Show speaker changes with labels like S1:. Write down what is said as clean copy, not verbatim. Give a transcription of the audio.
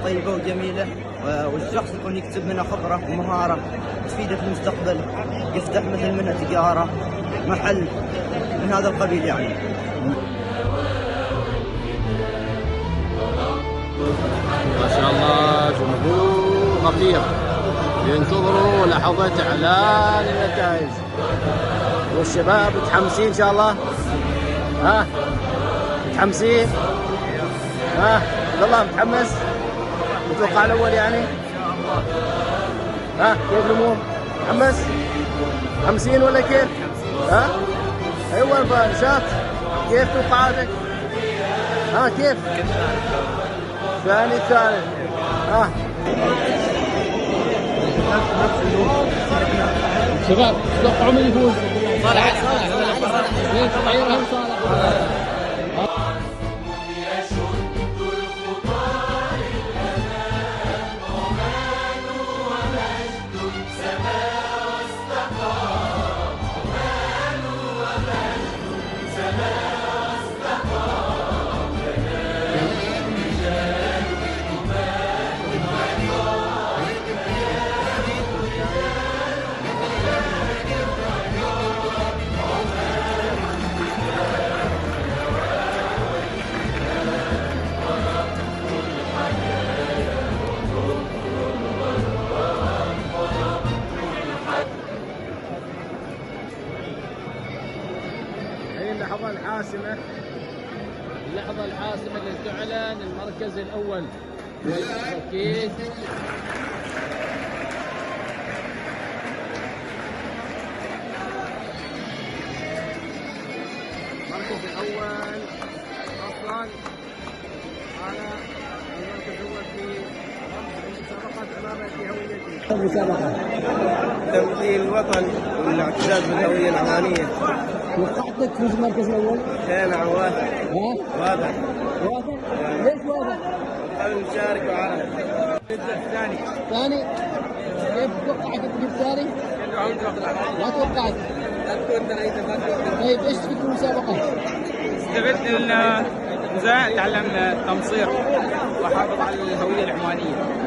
S1: طيبة وجميلة، والشخص يكون يكتسب منها خبرة ومهارة تفيده في المستقبل، يفتح مثل منها تجارة، محل من هذا القبيل يعني.
S2: ما شاء الله جمهور غفير ينتظروا لحظة إعلان النتائج، والشباب متحمسين إن شاء الله. ها متحمسين؟ ها عبد الله متحمس؟ متوقع الأول يعني؟ ها كيف الأمور؟ متحمس؟ متحمسين ولا كيف؟ ها؟ أيوة الفانشات، كيف توقعاتك؟ ها كيف؟ ثاني ثالث. ها شباب تتوقعوا من يفوز؟ صالح. مين تغيرهم؟ صالح. اللحظة الحاسمة، اللحظة الحاسمة لتعلن المركز الأول والتوكيد. المركز الأول أصلا على المركز الأول في مسابقة أمامة هويتي. المسابقة
S1: تمثيل الوطن والاعتزاز بالهوية العمانية.
S2: توقعتك تفوز المركز الأول؟
S1: نعم واثق.
S2: ها؟
S1: واثق.
S2: واثق؟ ليش واثق؟
S1: قبل مشارك وعارف.
S2: ثاني. ثاني؟ كيف توقعت تجيب ثاني؟ ما توقعت. طيب ايش تفيد المسابقة؟
S3: استفدت ان تعلم التمصير واحافظ على الهوية العمانية.